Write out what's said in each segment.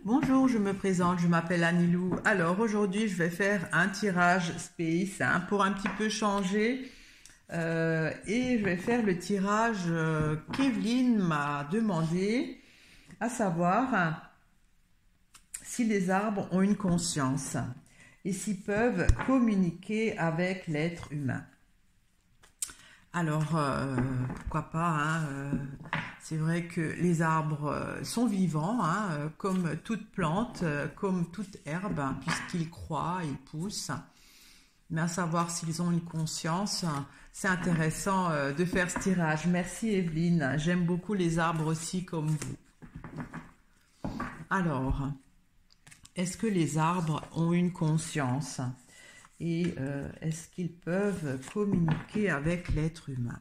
Bonjour, je me présente, je m'appelle Anilou. Alors aujourd'hui, je vais faire un tirage space pour un petit peu changer. Et je vais faire le tirage qu'Evelyne m'a demandé, à savoir si les arbres ont une conscience et s'ils peuvent communiquer avec l'être humain. Alors, pourquoi pas, c'est vrai que les arbres sont vivants, comme toute plante, comme toute herbe, puisqu'ils croient, ils poussent. Mais à savoir s'ils ont une conscience, c'est intéressant de faire ce tirage. Merci Evelyne, j'aime beaucoup les arbres aussi comme vous. Alors, est-ce que les arbres ont une conscience ? Et est-ce qu'ils peuvent communiquer avec l'être humain?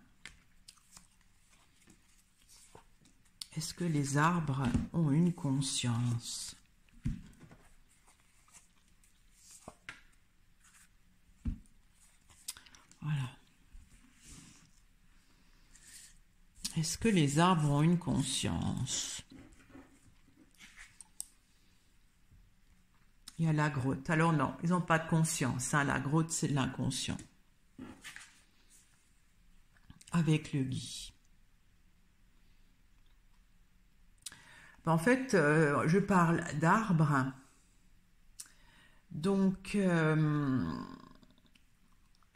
Est-ce que les arbres ont une conscience? Voilà. Est-ce que les arbres ont une conscience? Il y a la grotte. Alors non, ils n'ont pas de conscience. La grotte, c'est de l'inconscient. Avec le gui. En fait, je parle d'arbres. Donc,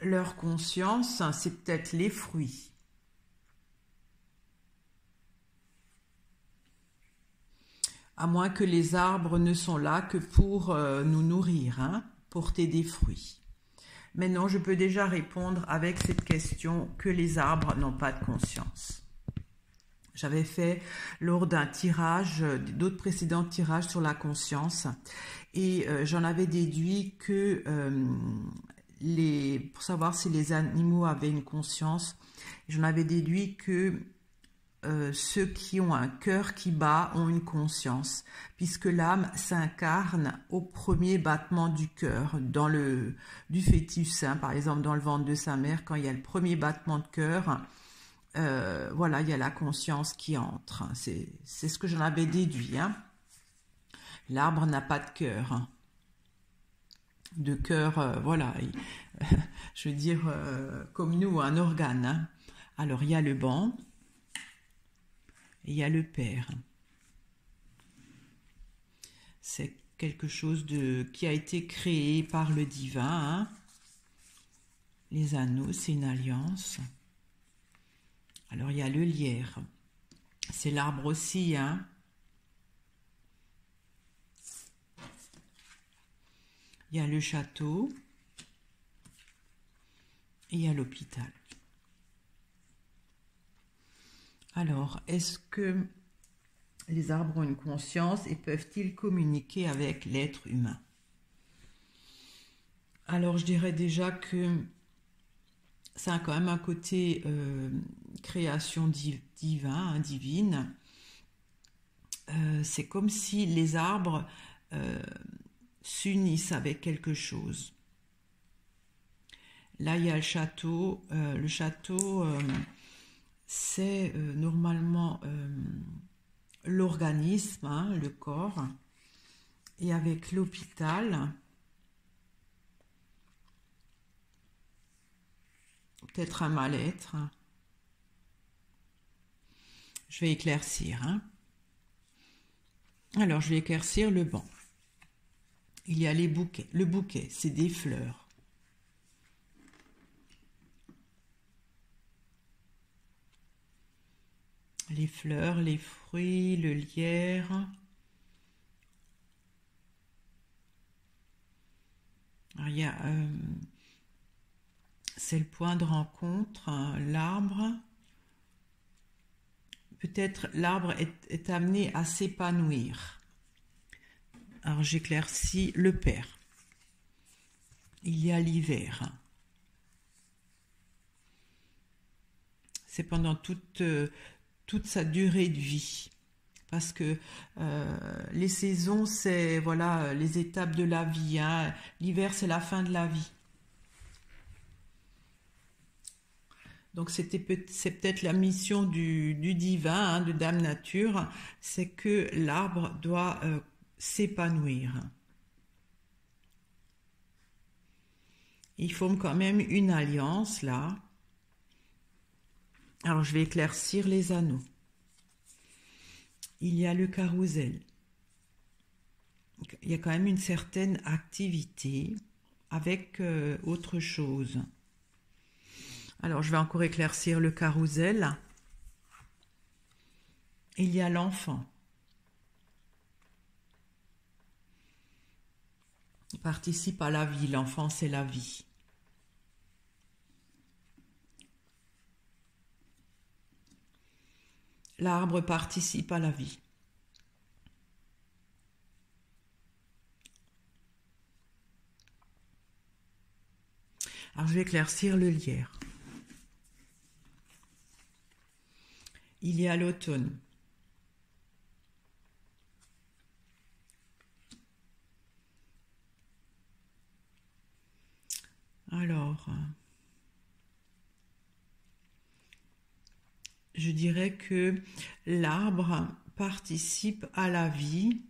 leur conscience, c'est peut-être les fruits. À moins que les arbres ne sont là que pour nous nourrir, porter des fruits. Mais non, je peux déjà répondre avec cette question que les arbres n'ont pas de conscience. J'avais fait lors d'un tirage, d'autres précédents tirages sur la conscience, et j'en avais déduit que pour savoir si les animaux avaient une conscience, j'en avais déduit que ceux qui ont un cœur qui bat ont une conscience, puisque l'âme s'incarne au premier battement du cœur, du fœtus, par exemple dans le ventre de sa mère, quand il y a le premier battement de cœur, voilà, il y a la conscience qui entre. C'est ce que j'en avais déduit. L'arbre n'a pas de cœur. De cœur, voilà, je veux dire, comme nous, un organe. Alors, il y a le banc. Et il y a le père. C'est quelque chose qui a été créé par le divin. Les anneaux, c'est une alliance. Alors il y a le lierre. C'est l'arbre aussi. Il y a le château. Et il y a l'hôpital. Alors, est-ce que les arbres ont une conscience et peuvent-ils communiquer avec l'être humain? Alors, je dirais déjà que ça a quand même un côté création divine. C'est comme si les arbres s'unissent avec quelque chose. Là, il y a le château. Le château... c'est normalement l'organisme, le corps, et avec l'hôpital, peut-être un mal-être. Je vais éclaircir. Alors, je vais éclaircir le banc. Il y a les bouquets. Le bouquet, c'est des fleurs. Les fleurs, les fruits, le lierre. Alors, c'est le point de rencontre, l'arbre. Peut-être l'arbre est amené à s'épanouir. Alors j'éclaircis le père. Il y a l'hiver. C'est pendant toute sa durée de vie, parce que les saisons, c'est voilà les étapes de la vie. L'hiver, c'est la fin de la vie. Donc c'est peut-être la mission du divin, de Dame Nature, c'est que l'arbre doit s'épanouir. Ils forment quand même une alliance là. Alors je vais éclaircir les anneaux. Il y a le carrousel. Il y a quand même une certaine activité avec autre chose. Alors je vais encore éclaircir le carrousel. Il y a l'enfant. Il participe à la vie. L'enfant, c'est la vie. L'arbre participe à la vie. Alors, je vais éclaircir le lierre. Il y a l'automne. Alors, je dirais que l'arbre participe à la vie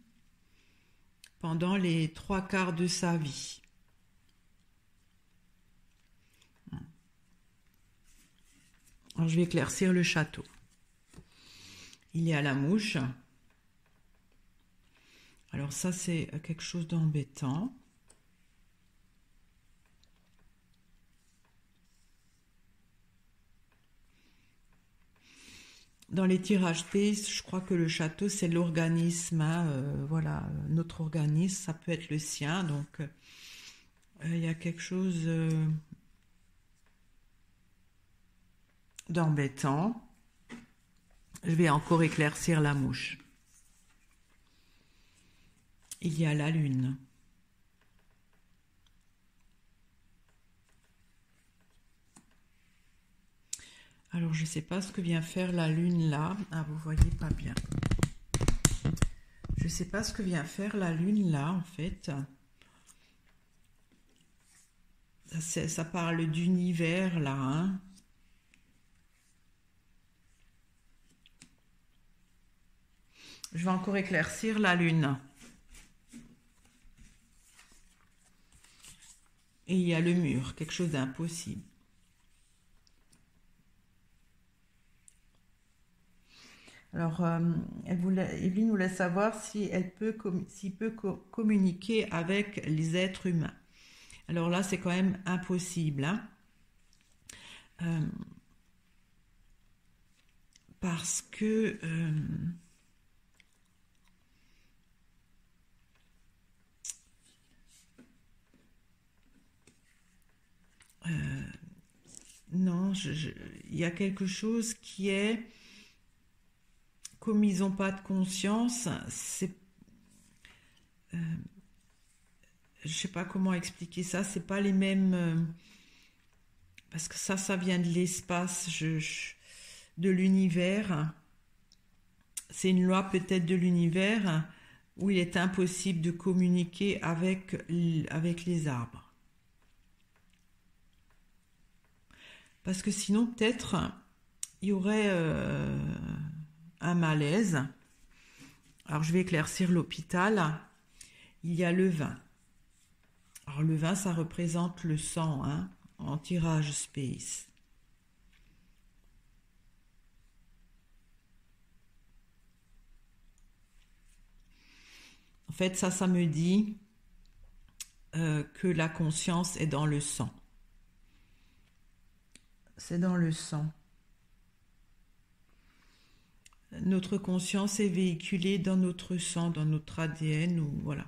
pendant les 3/4 de sa vie. Alors, je vais éclaircir le château. Il y a la mouche. Alors ça, c'est quelque chose d'embêtant. Dans les tirages T, je crois que le château, c'est l'organisme. Hein, voilà, notre organisme, ça peut être le sien. Donc, il y a quelque chose d'embêtant. Je vais encore éclaircir la mouche. Il y a la lune. Alors, je ne sais pas ce que vient faire la lune là. Ah, vous voyez pas bien. Je ne sais pas ce que vient faire la lune là, en fait. Ça parle d'univers là, hein. Je vais encore éclaircir la lune. Et il y a le mur, quelque chose d'impossible. Alors, Evelyne voulait savoir si s'il peut communiquer avec les êtres humains. Alors là, c'est quand même impossible, hein. Parce que non, il y a quelque chose qui est, comme ils n'ont pas de conscience, c'est, je sais pas comment expliquer ça, c'est pas les mêmes, parce que ça vient de l'espace, de l'univers. C'est une loi peut-être de l'univers où il est impossible de communiquer avec les arbres. Parce que sinon, peut-être, il y aurait un malaise. Alors, je vais éclaircir l'hôpital. Il y a le vin. Alors, le vin, ça représente le sang, hein, en tirage space. En fait, ça me dit que la conscience est dans le sang. C'est dans le sang. Notre conscience est véhiculée dans notre sang, dans notre ADN, ou voilà.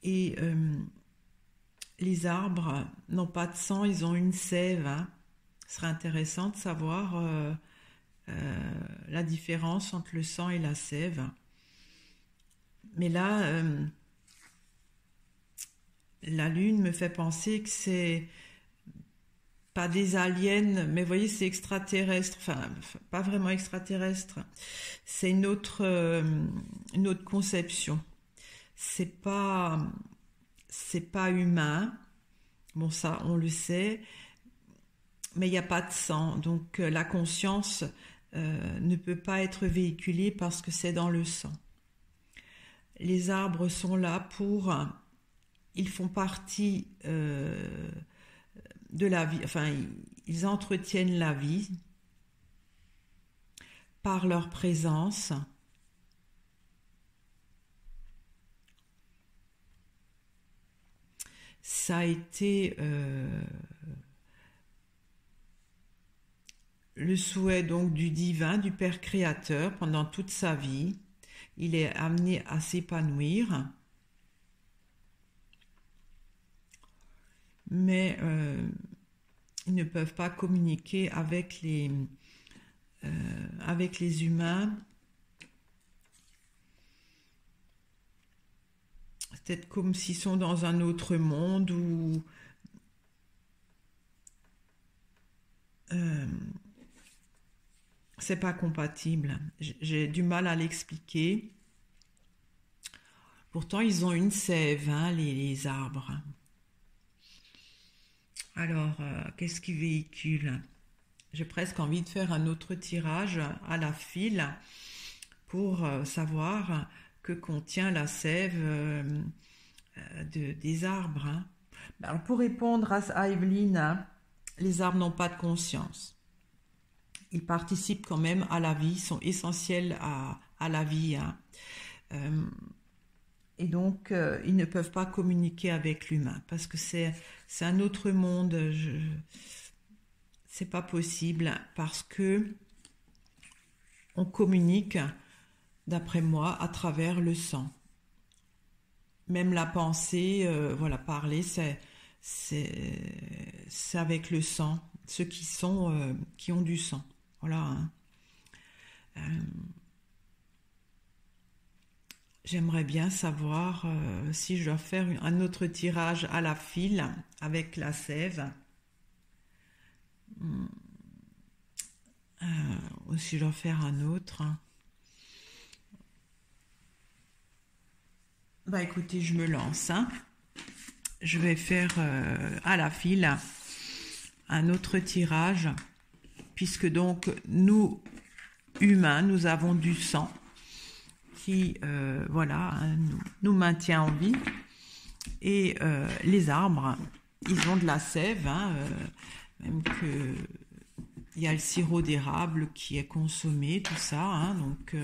Et les arbres n'ont pas de sang, ils ont une sève. Hein. Ce serait intéressant de savoir la différence entre le sang et la sève. Mais là, la lune me fait penser que c'est pas des aliens, mais vous voyez, c'est extraterrestre, enfin, pas vraiment extraterrestre, c'est une autre conception. C'est pas humain, bon ça, on le sait, mais il n'y a pas de sang, donc la conscience ne peut pas être véhiculée parce que c'est dans le sang. les arbres sont là pour... Ils font partie de la vie, enfin, ils entretiennent la vie par leur présence. Ça a été le souhait donc du divin, du Père Créateur pendant toute sa vie. Il est amené à s'épanouir. Mais ils ne peuvent pas communiquer avec les humains. C'est peut-être comme s'ils sont dans un autre monde où c'est pas compatible. J'ai du mal à l'expliquer. Pourtant, ils ont une sève, hein, les arbres. Alors, qu'est-ce qu'ils véhiculent? J'ai presque envie de faire un autre tirage à la file pour savoir que contient la sève des arbres. Hein. Alors, pour répondre à Evelyne, hein, les arbres n'ont pas de conscience. Ils participent quand même à la vie, sont essentiels à la vie. Hein. Et donc, ils ne peuvent pas communiquer avec l'humain parce que c'est un autre monde. C'est pas possible parce que on communique, d'après moi, à travers le sang. Même la pensée, voilà, parler, c'est avec le sang. Ceux qui ont du sang. Voilà. Hein. J'aimerais bien savoir si je dois faire un autre tirage à la file avec la sève. Ou si je dois faire un autre. Bah écoutez, je me lance. Hein. Je vais faire à la file un autre tirage. Puisque donc nous, humains, nous avons du sang. Qui voilà, nous maintient en vie. Et les arbres, ils ont de la sève, hein, même que il y a le sirop d'érable qui est consommé, tout ça. Hein, donc,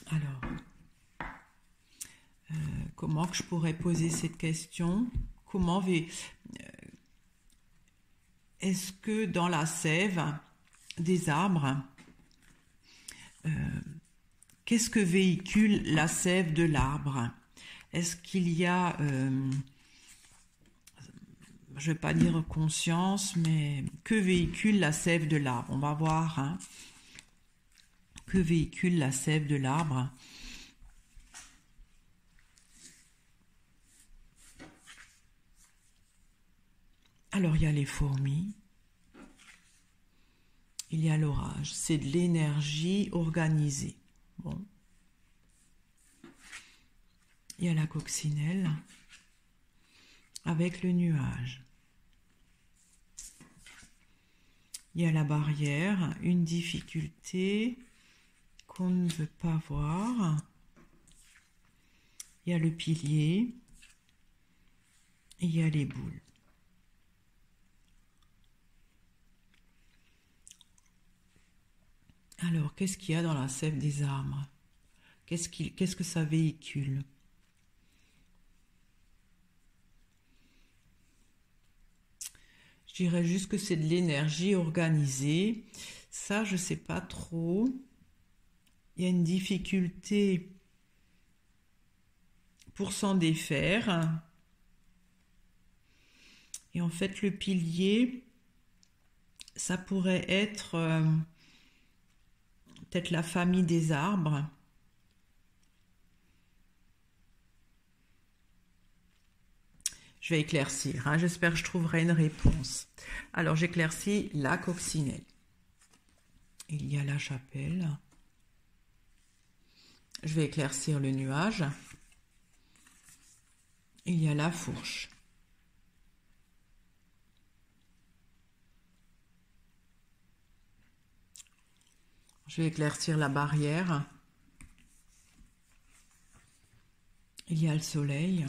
alors, comment que je pourrais poser cette question? Comment est-ce que dans la sève des arbres, qu'est-ce que véhicule la sève de l'arbre? Est-ce qu'il y a, je ne vais pas dire conscience, mais que véhicule la sève de l'arbre? On va voir. Hein. Que véhicule la sève de l'arbre? Alors, il y a les fourmis. Il y a l'orage. C'est de l'énergie organisée. Bon. Il y a la coccinelle avec le nuage. Il y a la barrière, une difficulté qu'on ne veut pas voir. Il y a le pilier. Et il y a les boules. Alors, qu'est-ce qu'il y a dans la sève des arbres? Qu'est-ce que ça véhicule? Je dirais juste que c'est de l'énergie organisée. Ça, je ne sais pas trop. Il y a une difficulté pour s'en défaire. Et en fait, le pilier, ça pourrait être peut-être la famille des arbres. Je vais éclaircir, hein. J'espère que je trouverai une réponse. Alors, j'éclaircis la coccinelle. Il y a la chapelle. Je vais éclaircir le nuage. Il y a la fourche. Je vais éclaircir la barrière. Il y a le soleil.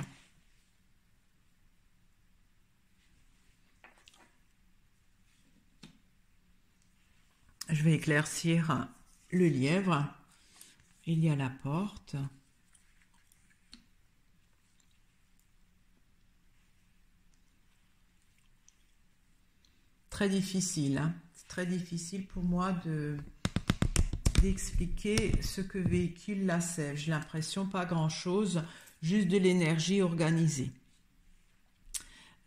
Je vais éclaircir le lièvre. Il y a la porte. Très difficile, hein. C'est très difficile pour moi d'expliquer ce que véhicule la sève. J'ai l'impression pas grand-chose, juste de l'énergie organisée.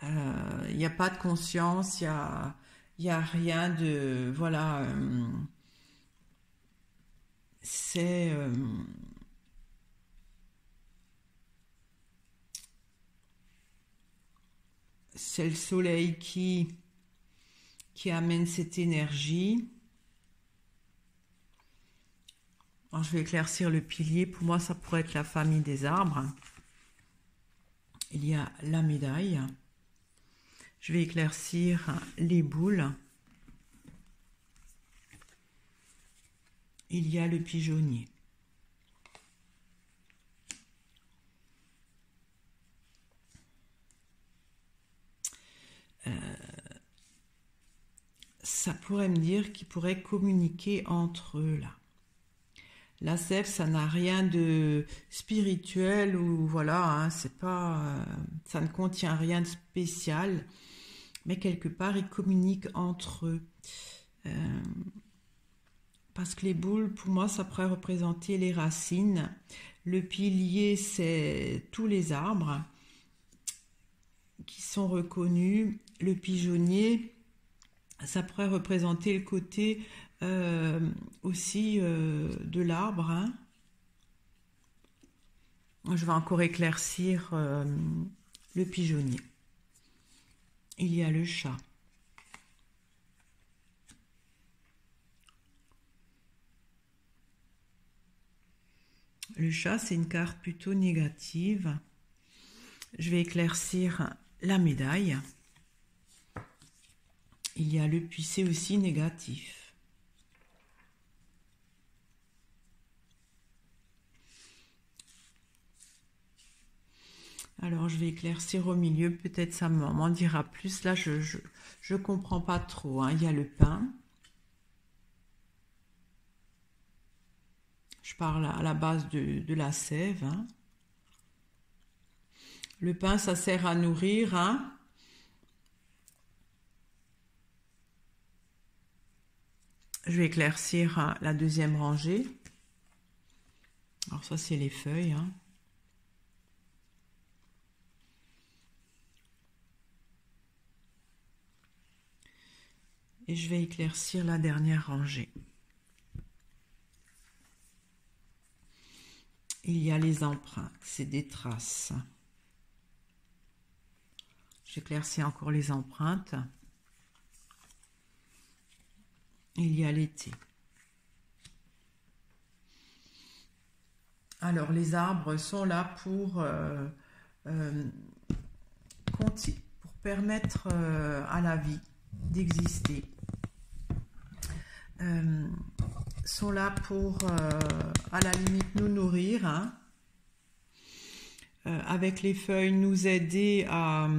Il n'y a pas de conscience, il y a rien de... Voilà, c'est... c'est le soleil qui amène cette énergie. Alors, je vais éclaircir le pilier. Pour moi, ça pourrait être la famille des arbres. Il y a la médaille. Je vais éclaircir les boules. Il y a le pigeonnier. Ça pourrait me dire qu'ils pourraient communiquer entre eux là. La sève, ça n'a rien de spirituel ou voilà, hein, c'est pas, ça ne contient rien de spécial, mais quelque part ils communiquent entre eux. Parce que les boules, pour moi, ça pourrait représenter les racines. Le pilier, c'est tous les arbres qui sont reconnus. Le pigeonnier, ça pourrait représenter le côté aussi de l'arbre. Hein. Je vais encore éclaircir le pigeonnier. Il y a le chat. Le chat, c'est une carte plutôt négative. Je vais éclaircir la médaille. Il y a le puits, c'est aussi négatif. Alors, je vais éclaircir au milieu. Peut-être ça m'en dira plus. Là, je comprends pas trop. Hein. Il y a le pain. Je parle à la base de la sève. Hein. Le pain, ça sert à nourrir. Hein. Je vais éclaircir la deuxième rangée. Alors ça, c'est les feuilles. Hein. Et je vais éclaircir la dernière rangée. Il y a les empreintes, c'est des traces. J'éclaircis encore les empreintes. Il y a l'été. Alors, les arbres sont là pour permettre à la vie d'exister. Sont là pour, à la limite, nous nourrir. Hein. Avec les feuilles, nous aider à...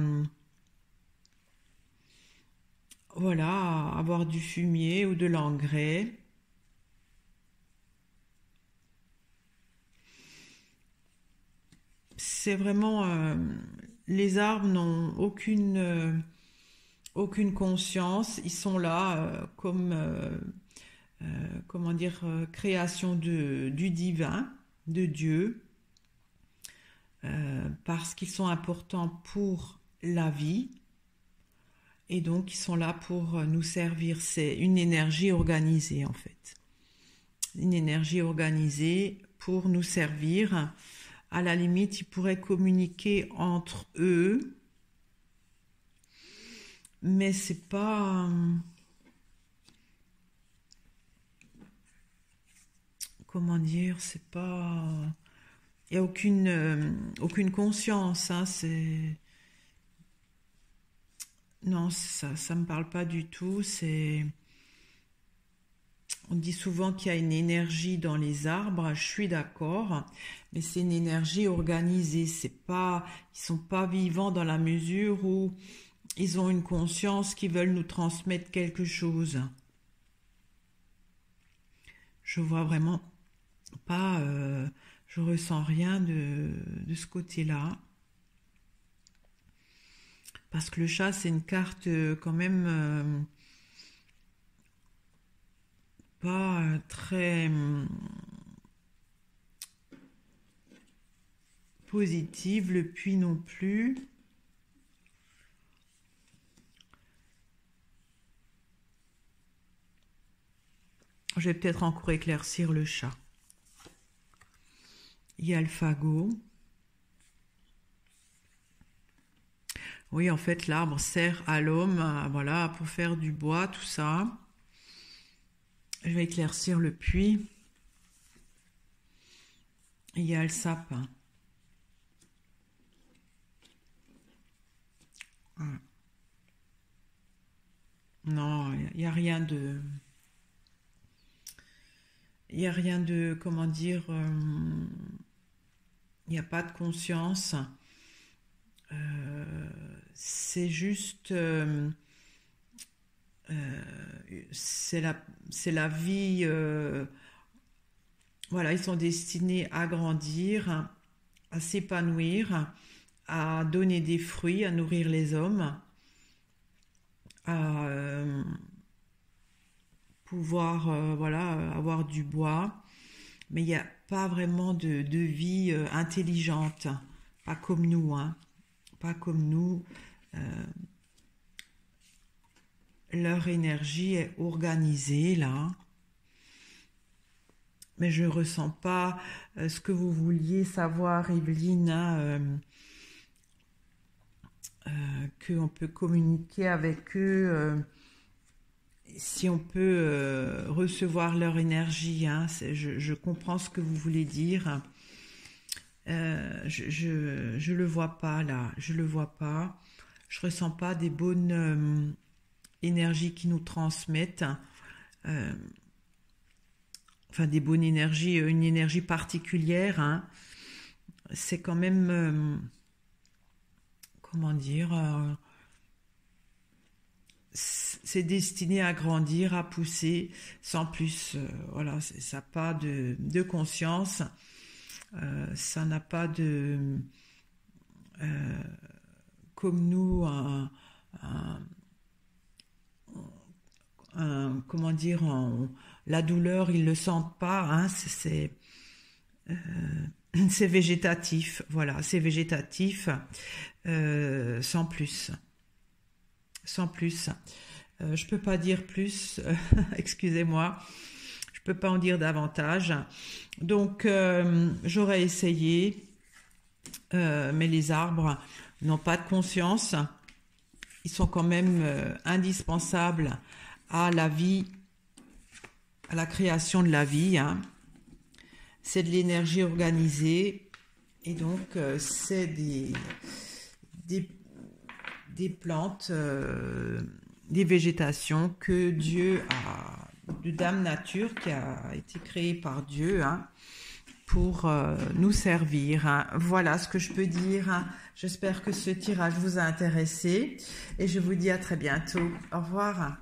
voilà, avoir du fumier ou de l'engrais. C'est vraiment... les arbres n'ont aucune conscience. Ils sont là comme... comment dire, création du divin, de Dieu, parce qu'ils sont importants pour la vie. Et donc, ils sont là pour nous servir. C'est une énergie organisée, en fait. Une énergie organisée pour nous servir. À la limite, ils pourraient communiquer entre eux. Mais c'est pas... comment dire, c'est pas... Il n'y a aucune conscience. Hein, c'est... Non, ça me parle pas du tout. C'est On dit souvent qu'il y a une énergie dans les arbres, je suis d'accord, mais c'est une énergie organisée. C'est pas, ils sont pas vivants dans la mesure où ils ont une conscience qui veulent nous transmettre quelque chose. Je vois vraiment pas, je ressens rien de ce côté-là. Parce que le chat, c'est une carte quand même pas très positive, le puits non plus. Je vais peut-être encore éclaircir le chat. Il y a le fagot. Oui, en fait, l'arbre sert à l'homme, voilà, pour faire du bois, tout ça. Je vais éclaircir le puits. Il y a le sapin. Non, il n'y a rien de... Il n'y a rien de, comment dire, il n'y a pas de conscience. C'est juste, c'est la vie, voilà, ils sont destinés à grandir, à s'épanouir, à donner des fruits, à nourrir les hommes, à pouvoir, voilà, avoir du bois, mais il n'y a pas vraiment de vie intelligente, pas comme nous, hein. Pas comme nous, leur énergie est organisée là, mais je ne ressens pas ce que vous vouliez savoir, Evelyne, hein, qu'on peut communiquer avec eux, si on peut recevoir leur énergie, hein. Je comprends ce que vous voulez dire. Je le vois pas là, je le vois pas. Je ressens pas des bonnes énergies qui nous transmettent, enfin des bonnes énergies, une énergie particulière, hein. C'est quand même, comment dire, c'est destiné à grandir, à pousser, sans plus. Voilà, ça n'a pas de conscience. Ça n'a pas de, comme nous, comment dire, la douleur, ils le sentent pas, hein, c'est végétatif, voilà, c'est végétatif, sans plus, sans plus. Je peux pas dire plus, excusez-moi. Je peux pas en dire davantage. Donc, j'aurais essayé, mais les arbres n'ont pas de conscience. Ils sont quand même indispensables à la vie, à la création de la vie, hein. C'est de l'énergie organisée et donc c'est des plantes, des végétations que Dieu a, de Dame Nature qui a été créée par Dieu, hein, pour nous servir, hein. Voilà ce que je peux dire, hein. J'espère que ce tirage vous a intéressé et je vous dis à très bientôt. Au revoir.